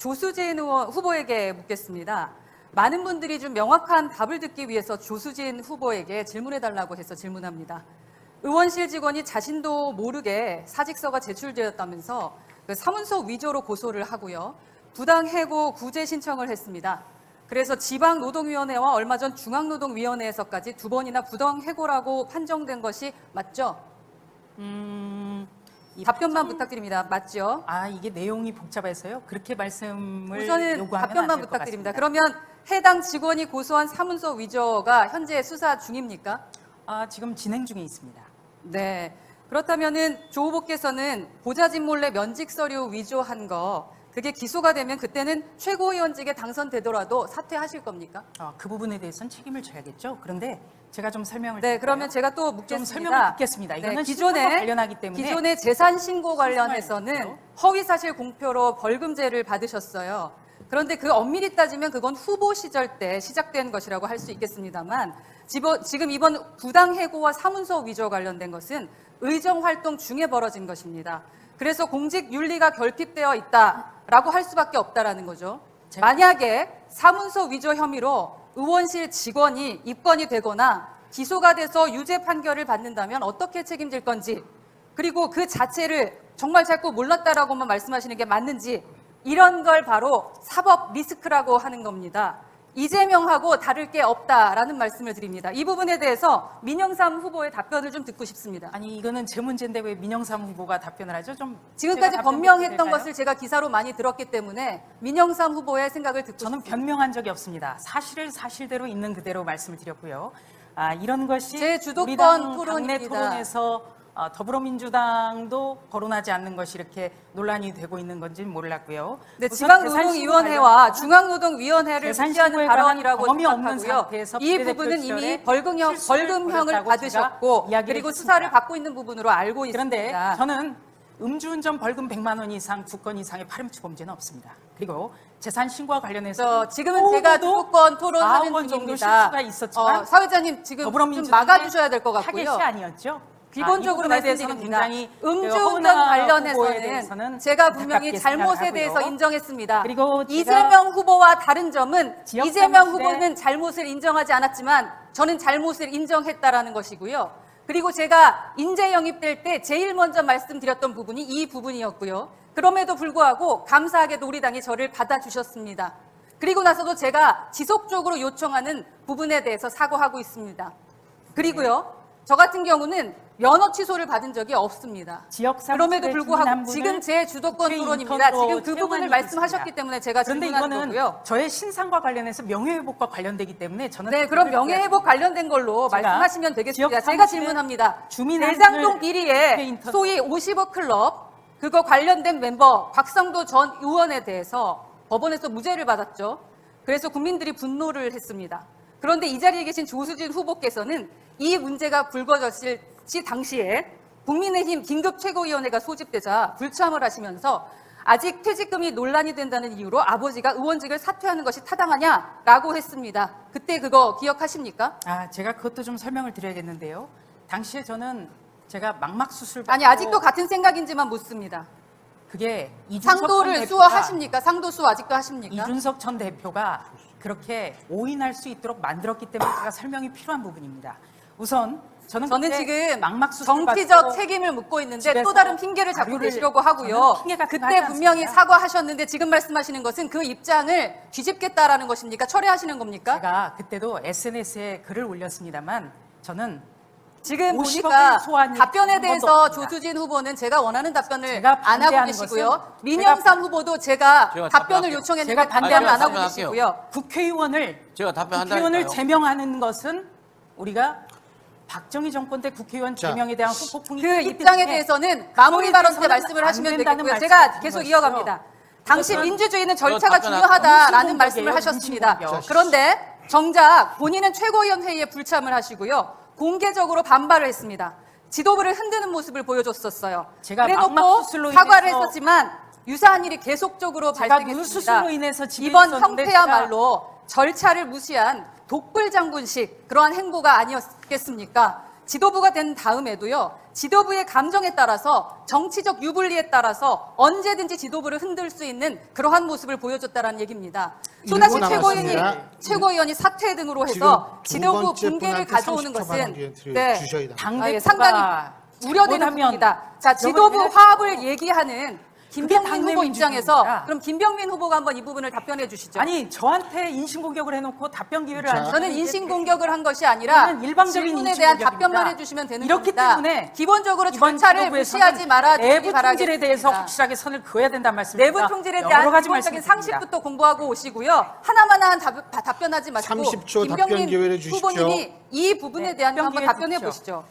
조수진 후보에게 묻겠습니다. 많은 분들이 좀 명확한 답을 듣기 위해서 조수진 후보에게 질문해달라고 해서 질문합니다. 의원실 직원이 자신도 모르게 사직서가 제출되었다면서 그 사문서 위조로 고소를 하고요. 부당해고 구제 신청을 했습니다. 그래서 지방노동위원회와 얼마 전 중앙노동위원회에서까지 2번이나 부당해고라고 판정된 것이 맞죠? 답변만 부탁드립니다. 맞죠? 이게 내용이 복잡해서요. 그렇게 말씀을 우선은 요구하면 답변만 안 될 것 부탁드립니다. 같습니다. 그러면 해당 직원이 고소한 사문서 위조가 현재 수사 중입니까? 지금 진행 중에 있습니다. 네. 그렇다면은 조 후보께서는 보좌진 몰래 면직 서류 위조한 거 그게 기소가 되면 그때는 최고위원직에 당선되더라도 사퇴하실 겁니까? 그 부분에 대해서는 책임을 져야겠죠. 그런데 제가 좀 설명을 네, 드릴까요? 그러면 제가 또 좀 묻겠습니다. 설명을 듣겠습니다. 이거는 네, 기존에 관련하기 때문에 기존의 재산 신고 관련해서는 있죠. 허위 사실 공표로 벌금제를 받으셨어요. 그런데 그 엄밀히 따지면 그건 후보 시절 때 시작된 것이라고 할 수 있겠습니다만 지금 이번 부당해고와 사문서 위조 관련된 것은 의정 활동 중에 벌어진 것입니다. 그래서 공직 윤리가 결핍되어 있다라고 할 수밖에 없다라는 거죠. 만약에 사문서 위조 혐의로 의원실 직원이 입건이 되거나 기소가 돼서 유죄 판결을 받는다면 어떻게 책임질 건지, 그리고 그 자체를 정말 자꾸 몰랐다라고만 말씀하시는 게 맞는지, 이런 걸 바로 사법 리스크라고 하는 겁니다. 이재명하고 다를 게 없다라는 말씀을 드립니다. 이 부분에 대해서 민영삼 후보의 답변을 좀 듣고 싶습니다. 이거는 제 문제인데 왜 민영삼 후보가 답변을 하죠? 좀 지금까지 제가 변명했던 될까요? 것을 제가 기사로 많이 들었기 때문에 민영삼 후보의 생각을 듣고 저는 싶습니다. 변명한 적이 없습니다. 사실을 사실대로 있는 그대로 말씀을 드렸고요. 이런 것이 제 주도권 우리 당 토론입니다. 당내 토론에서 더불어민주당도 거론하지 않는 것이 이렇게 논란이 되고 있는 건지는 몰랐고요. 네, 우선 지방노동위원회와 중앙노동위원회를 재산신고에 무시하는 관한 발언이라고 경험이 없는 생각하고요. 상태에서 이 비례대표 부분은 시절에 이미 벌금형을 실수를 벌였다고 받으셨고 제가 이야기를 그리고 했습니다. 수사를 받고 있는 부분으로 알고 그런데 있습니다. 저는 음주운전 벌금 100만 원 이상 2건 이상의 파렴치 범죄는 없습니다. 그리고 재산신고와 관련해서 지금은 제가 주도권 토론하는 9번 정도 중입니다. 실수가 있었지만 사회자님 지금 좀 더불어민주당의 막아주셔야 될 것 같고요. 타겟이 아니었죠. 기본적으로 이 부분에 대해서는 말씀드립니다. 굉장히 음주운전 허은하 후보에 관련해서는 대해서는 제가 분명히 안타깝게 잘못에 생각을 대해서 하고요. 인정했습니다. 그리고 제가 이재명 후보와 다른 점은 지역 이재명 사무실에 후보는 잘못을 인정하지 않았지만 저는 잘못을 인정했다라는 것이고요. 그리고 제가 인재 영입될 때 제일 먼저 말씀드렸던 부분이 이 부분이었고요. 그럼에도 불구하고 감사하게도 우리 당이 저를 받아주셨습니다. 그리고 나서도 제가 지속적으로 요청하는 부분에 대해서 사과하고 있습니다. 그리고요, 저 같은 경우는 면허 취소를 받은 적이 없습니다. 그럼에도 불구하고 지금 제 주도권 토론입니다. 지금 그 부분을 말씀하셨기 때문에 제가 그런데 질문하는 이거는 거고요. 저의 신상과 관련해서 명예회복과 관련되기 때문에 저는 네, 그럼 명예회복 관련된 걸로 제가 말씀하시면 되겠습니다. 지역 제가 사무실에 질문합니다. 주민 대장동 이렇게 비리에 인터뷰. 소위 50억 클럽 그거 관련된 멤버 박성도 전 의원에 대해서 법원에서 무죄를 받았죠. 그래서 국민들이 분노를 했습니다. 그런데 이 자리에 계신 조수진 후보께서는 이 문제가 불거졌을 시 당시에 국민의힘 긴급 최고위원회가 소집되자 불참을 하시면서 아직 퇴직금이 논란이 된다는 이유로 아버지가 의원직을 사퇴하는 것이 타당하냐라고 했습니다. 그때 그거 기억하십니까? 제가 그것도 좀 설명을 드려야겠는데요. 당시에 제가 망막 수술 받고 아니 아직도 같은 생각인지만 묻습니다. 그게 이준석 상도를 전 수호하십니까? 상도 수호 아직도 하십니까? 이준석 전 대표가 그렇게 오인할 수 있도록 만들었기 때문에 제가 설명이 필요한 부분입니다. 우선 저는 지금 망막 수술 정치적 받고 책임을 묻고 있는데 집에서 또 다른 핑계를 잡고 자료를 계시려고 하고요. 저는 핑계 같은 거 그때 하지 분명히 않습니다. 사과하셨는데 지금 말씀하시는 것은 그 입장을 뒤집겠다라는 것입니까? 철회하시는 겁니까? 제가 그때도 SNS에 글을 올렸습니다만 저는 지금 50억을 보니까 소환이 답변에 한 번도 대해서 없습니다. 조수진 후보는 제가 원하는 답변을 제가 안 하고 반대하는 계시고요. 것은 민영삼 후보도 제가 제가 답변을 답변할게요. 요청했는데 제가 답변을 안 하고 답변할게요. 계시고요. 국회의원을 제가 답변한다니까요. 제명하는 것은 우리가 박정희 정권 때 국회의원 자, 제명에 대한 후폭풍이 그 크기 입장에 때문에 대해서는 마무리 그거에 발언 때 대해서는 말씀을 안 하시면 된다는 되겠고요. 말씀을 제가 드린 계속 것이죠. 이어갑니다. 당시 그것은 민주주의는 절차가 답변 중요하다라는 공수공격이에요, 말씀을 하셨습니다. 공수공격. 그런데 정작 본인은 최고위원 회의에 불참을 하시고요. 공개적으로 반발을 했습니다. 지도부를 흔드는 모습을 보여줬었어요. 제가 그래놓고 망막 수술로 사과를 인해서 했었지만 유사한 일이 계속적으로 제가 발생했습니다. 물수술로 인해서 집에 이번 있었는데 형태야말로 절차를 무시한 독불장군식 그러한 행보가 아니었겠습니까? 지도부가 된 다음에도요. 지도부의 감정에 따라서 정치적 유불리에 따라서 언제든지 지도부를 흔들 수 있는 그러한 모습을 보여줬다라는 얘기입니다. 손아시 일부 남았습니다. 최고위원이 사퇴 등으로 지금 해서 두 지도부 번째 붕괴를 분한테 가져오는 30초 것은 발언 기회 주셔야 됩니다. 당대표가 상당히 우려되는 잘못하면 부분이다. 자, 지도부 여러분, 화합을 얘기하는 김병민 당내 후보 입장에서 민주주의입니다. 그럼 김병민 후보가 한번 이 부분을 답변해 주시죠. 아니 저한테 인신공격을 해놓고 답변 기회를 자, 안 저는 주는데 인신공격을 한 것이 아니라 이거는 일방적인 질문에 대한 인신공격입니다. 답변만 해주시면 되는 이렇기 겁니다. 때문에 기본적으로 이번 절차를 지도부에서는 무시하지 말아 주시기 내부 바라겠습니다. 통질에 대해서 확실하게 선을 그어야 된다는 말씀입니다. 내부 통질에 여러 대한 가지 기본적인 말씀드립니다. 상식부터 공부하고 오시고요. 하나만 답변하지 마시고 30초 답변 김병민 기회를 주십시오. 후보님이 이 부분에 네, 대한 거 답변 한번 기회 답변해 주십시오. 보시죠.